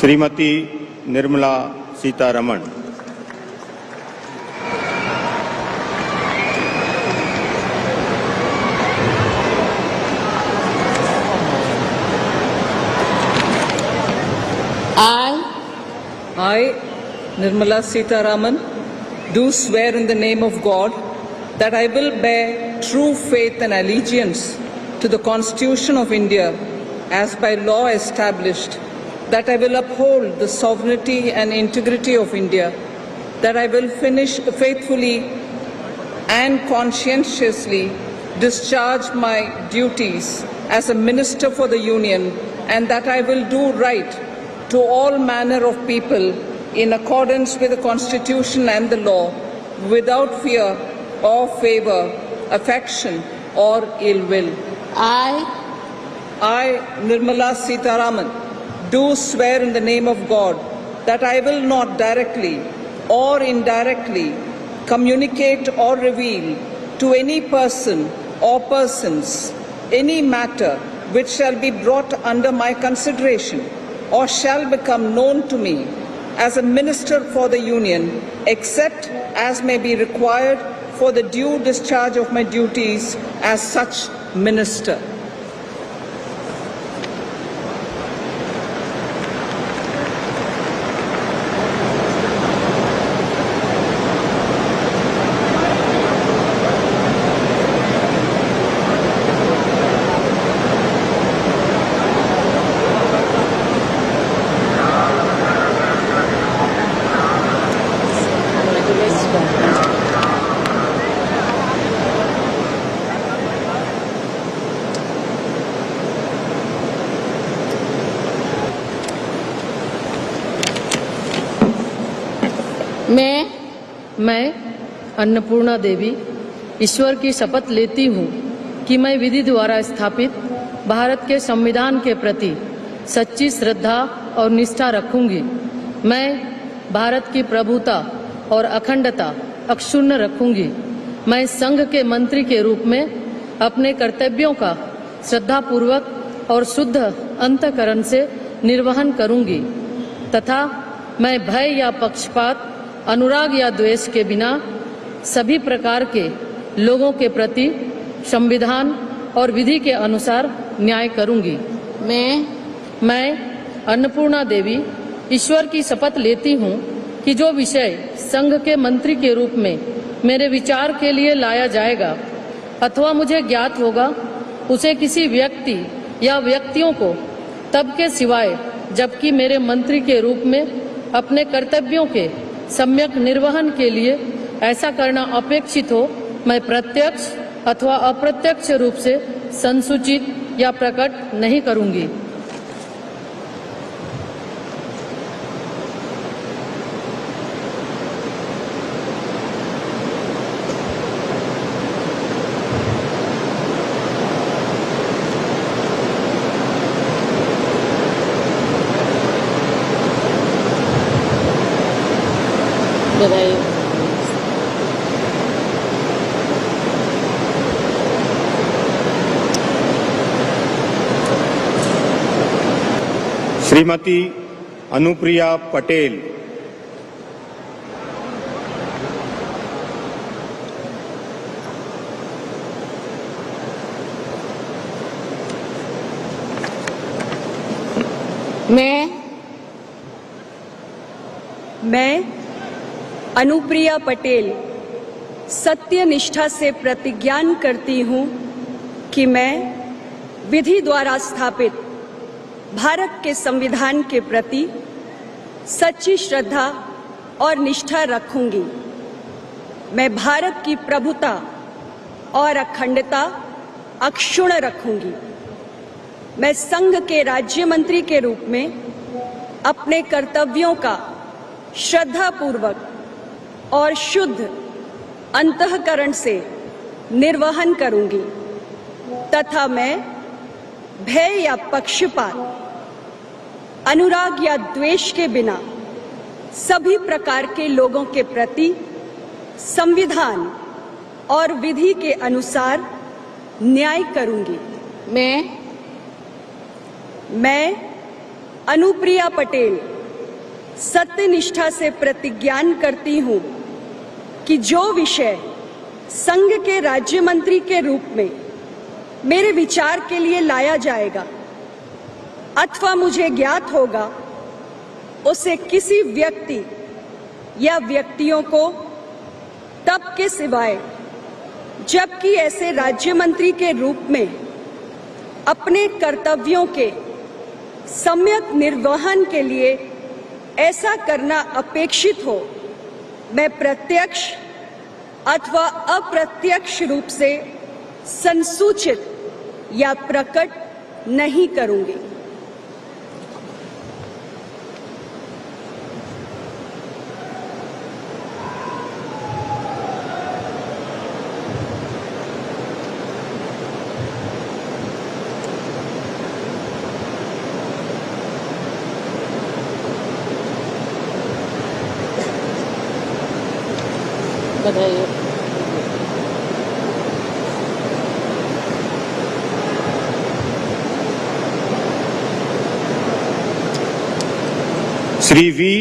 Shrimati Nirmala Sitharaman. I, Nirmala Sitharaman, do swear in the name of God that I will bear true faith and allegiance to the Constitution of India as by law established, that I will uphold the sovereignty and integrity of India, that I will faithfully and conscientiously discharge my duties as a minister for the Union, and that I will do right to all manner of people in accordance with the Constitution and the law, without fear or favor, affection or ill will. I, Nirmala Sitharaman, do swear in the name of God that I will not directly or indirectly communicate or reveal to any person or persons any matter which shall be brought under my consideration or shall become known to me as a minister for the Union, except as may be required for the due discharge of my duties as such minister. मैं अन्नपूर्णा देवी ईश्वर की शपथ लेती हूँ कि मैं विधि द्वारा स्थापित भारत के संविधान के प्रति सच्ची श्रद्धा और निष्ठा रखूंगी। मैं भारत की प्रभुता और अखंडता अक्षुण्ण रखूंगी। मैं संघ के मंत्री के रूप में अपने कर्तव्यों का श्रद्धापूर्वक और शुद्ध अंतःकरण से निर्वहन करूंगी तथा मैं भय या पक्षपात, अनुराग या द्वेष के बिना सभी प्रकार के लोगों के प्रति संविधान और विधि के अनुसार न्याय करूंगी। मैं अन्नपूर्णा देवी ईश्वर की शपथ लेती हूँ कि जो विषय संघ के मंत्री के रूप में मेरे विचार के लिए लाया जाएगा अथवा मुझे ज्ञात होगा, उसे किसी व्यक्ति या व्यक्तियों को तब के सिवाय जबकि मेरे मंत्री के रूप में अपने कर्तव्यों के सम्यक निर्वहन के लिए ऐसा करना अपेक्षित हो, मैं प्रत्यक्ष अथवा अप्रत्यक्ष रूप से संसूचित या प्रकट नहीं करूंगी। श्रीमती अनुप्रिया पटेल। मैं अनुप्रिया पटेल सत्य निष्ठा से प्रतिज्ञान करती हूँ कि मैं विधि द्वारा स्थापित भारत के संविधान के प्रति सच्ची श्रद्धा और निष्ठा रखूंगी। मैं भारत की प्रभुता और अखंडता अक्षुण्ण रखूंगी। मैं संघ के राज्य मंत्री के रूप में अपने कर्तव्यों का श्रद्धापूर्वक और शुद्ध अंतःकरण से निर्वहन करूंगी तथा मैं भय या पक्षपात, अनुराग या द्वेष के बिना सभी प्रकार के लोगों के प्रति संविधान और विधि के अनुसार न्याय करूंगी। मैं अनुप्रिया पटेल सत्यनिष्ठा से प्रतिज्ञान करती हूं कि जो विषय संघ के राज्य मंत्री के रूप में मेरे विचार के लिए लाया जाएगा अथवा मुझे ज्ञात होगा, उसे किसी व्यक्ति या व्यक्तियों को तब के सिवाय जबकि ऐसे राज्य मंत्री के रूप में अपने कर्तव्यों के सम्यक निर्वहन के लिए ऐसा करना अपेक्षित हो, मैं प्रत्यक्ष अथवा अप्रत्यक्ष रूप से संसूचित या प्रकट नहीं करूंगी। बधाई। श्री वी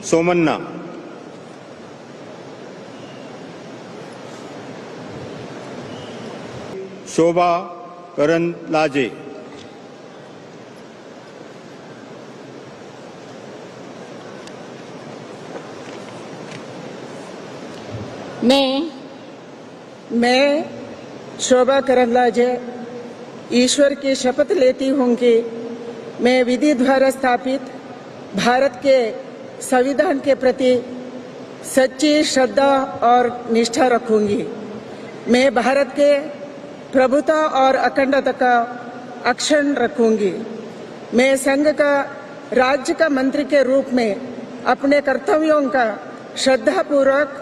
सोमन्ना, शोभा करंदलाजे, मैं शोभा करंदलाजे ईश्वर की शपथ लेती हूँ कि मैं विधि द्वारा स्थापित भारत के संविधान के प्रति सच्ची श्रद्धा और निष्ठा रखूंगी। मैं भारत के प्रभुता और अखंडता का अक्षुण्ण रखूंगी। मैं संघ का राज्य का मंत्री के रूप में अपने कर्तव्यों का श्रद्धापूर्वक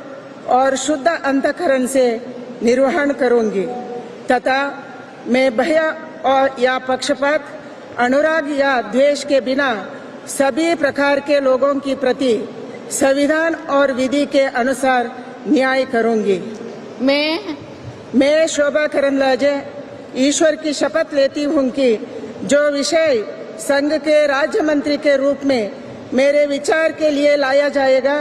और शुद्ध अंतःकरण से निर्वहन करूंगी तथा मैं भय और या पक्षपात, अनुराग या द्वेष के बिना सभी प्रकार के लोगों की प्रति संविधान और विधि के अनुसार न्याय करूंगी। मैं शोभा करंदलाजे ईश्वर की शपथ लेती हूँ कि जो विषय संघ के राज्य मंत्री के रूप में मेरे विचार के लिए लाया जाएगा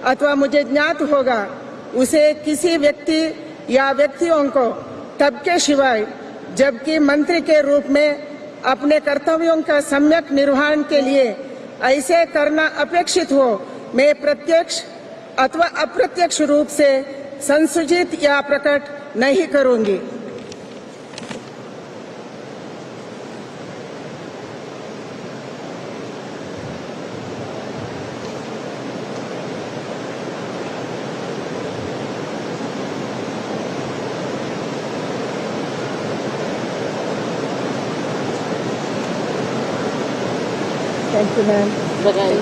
अथवा मुझे ज्ञात होगा, उसे किसी व्यक्ति या व्यक्तियों को तब के सिवाय जबकि मंत्री के रूप में अपने कर्तव्यों का सम्यक निर्वहन के लिए ऐसे करना अपेक्षित हो, मैं प्रत्यक्ष अथवा अप्रत्यक्ष रूप से संसूचित या प्रकट नहीं करूंगी। Thank you, ma'am. बधाई।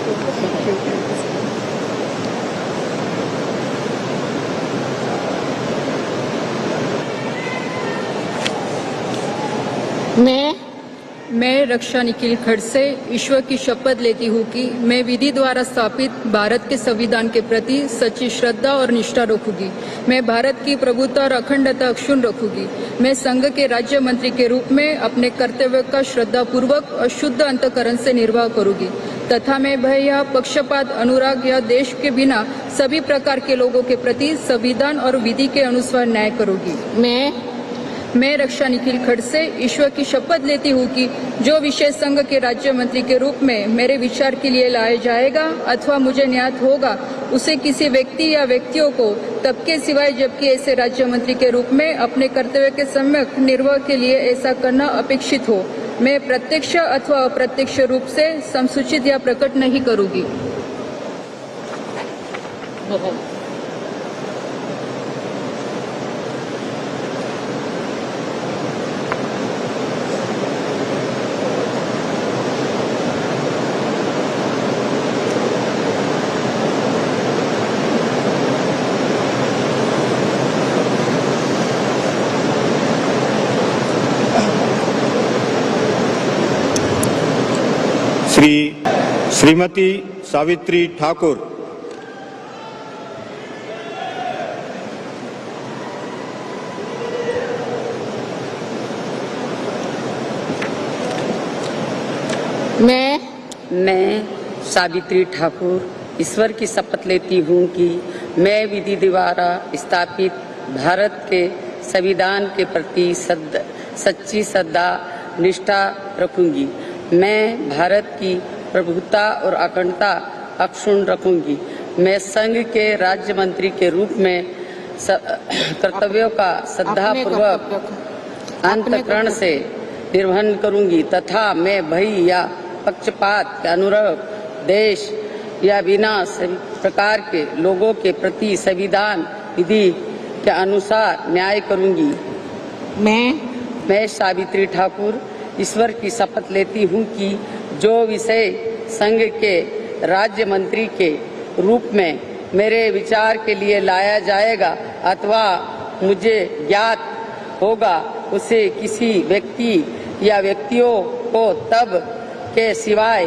मैं रक्षा निखिल खड़से ईश्वर की शपथ लेती हूँ कि मैं विधि द्वारा स्थापित भारत के संविधान के प्रति सच्ची श्रद्धा और निष्ठा रखूंगी। मैं भारत की प्रभुता और अखंडता अक्षुण्ण रखूंगी। मैं संघ के राज्य मंत्री के रूप में अपने कर्तव्य का श्रद्धापूर्वक और शुद्ध अंतःकरण से निर्वाह करूंगी तथा मैं भय या पक्षपात, अनुराग या देश के बिना सभी प्रकार के लोगों के प्रति संविधान और विधि के अनुसार न्याय करूंगी। मैं रक्षा निखिल खड़से ईश्वर की शपथ लेती हूँ कि जो विषय संघ के राज्य मंत्री के रूप में मेरे विचार के लिए लाया जाएगा अथवा मुझे ज्ञात होगा, उसे किसी व्यक्ति या व्यक्तियों को तब के सिवाय जबकि ऐसे राज्य मंत्री के रूप में अपने कर्तव्य के सम्यक निर्वाह के लिए ऐसा करना अपेक्षित हो, मैं प्रत्यक्ष अथवा अप्रत्यक्ष रूप से संसूचित या प्रकट नहीं करूंगी। श्रीमती सावित्री ठाकुर, मैं सावित्री ठाकुर ईश्वर की शपथ लेती हूँ कि मैं विधि द्वारा स्थापित भारत के संविधान के प्रति सच्ची श्रद्धा निष्ठा रखूंगी। मैं भारत की प्रभुता और अखंडता अक्षुण्ण रखूंगी। मैं संघ के राज्य मंत्री के रूप में कर्तव्यों का श्रद्धापूर्वक अंतःकरण से निर्वहन करूंगी तथा मैं भय या पक्षपात के अनुरूप देश या बिना सभी प्रकार के लोगों के प्रति संविधान विधि के अनुसार न्याय करूंगी। मैं सावित्री ठाकुर ईश्वर की शपथ लेती हूँ कि जो विषय संघ के राज्य मंत्री के रूप में मेरे विचार के लिए लाया जाएगा अथवा मुझे ज्ञात होगा उसे किसी व्यक्ति या व्यक्तियों को तब के सिवाय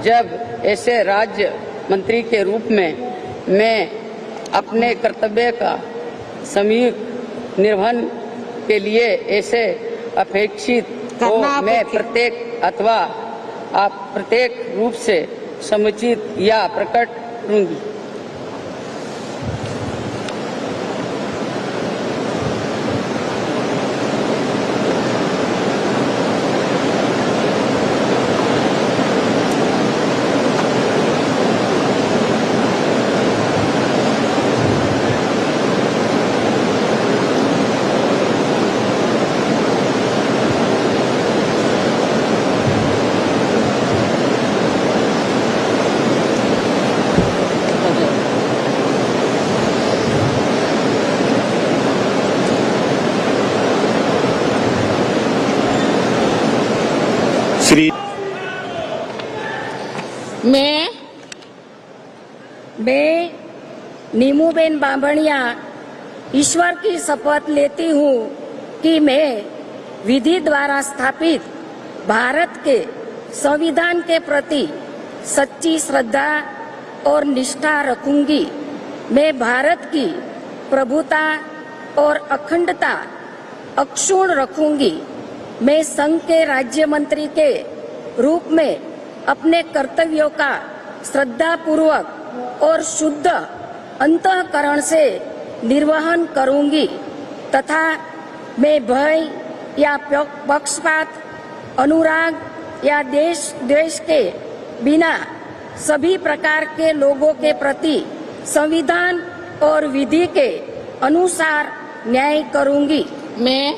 जब ऐसे राज्य मंत्री के रूप में मैं अपने कर्तव्य का सम्यक निर्वहन के लिए ऐसे अपेक्षित हो मैं प्रत्येक अथवा अप्रत्येक रूप से समुचित या प्रकट करूंगी। श्री मैं नीमूबेन बांभणिया ईश्वर की शपथ लेती हूँ कि मैं विधि द्वारा स्थापित भारत के संविधान के प्रति सच्ची श्रद्धा और निष्ठा रखूंगी। मैं भारत की प्रभुता और अखंडता अक्षुण्ण रखूंगी। मैं संघ के राज्य मंत्री के रूप में अपने कर्तव्यों का श्रद्धापूर्वक और शुद्ध अंतःकरण से निर्वहन करूंगी तथा मैं भय या पक्षपात अनुराग या देश द्वेष के बिना सभी प्रकार के लोगों के प्रति संविधान और विधि के अनुसार न्याय करूंगी। मैं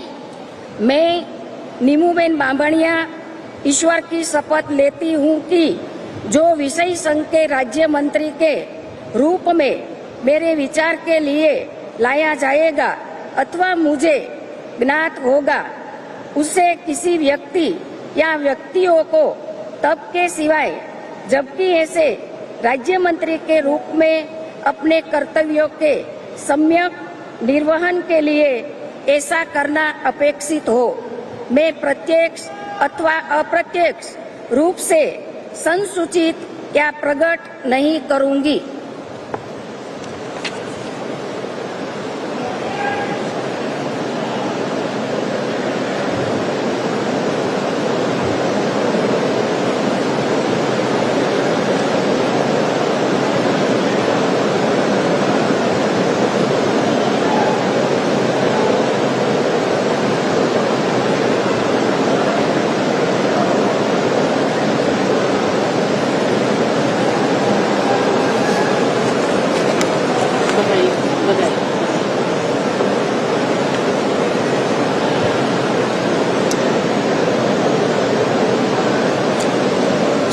नीमूबेन बांभणिया ईश्वर की शपथ लेती हूँ कि जो विषय संघ के राज्य मंत्री के रूप में मेरे विचार के लिए लाया जाएगा अथवा मुझे ज्ञात होगा उसे किसी व्यक्ति या व्यक्तियों को तब के सिवाय जबकि ऐसे राज्य मंत्री के रूप में अपने कर्तव्यों के सम्यक निर्वहन के लिए ऐसा करना अपेक्षित हो मैं प्रत्यक्ष अथवा अप्रत्यक्ष रूप से संसूचित या प्रकट नहीं करूंगी।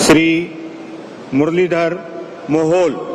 श्री मुरलीधर मोहोल।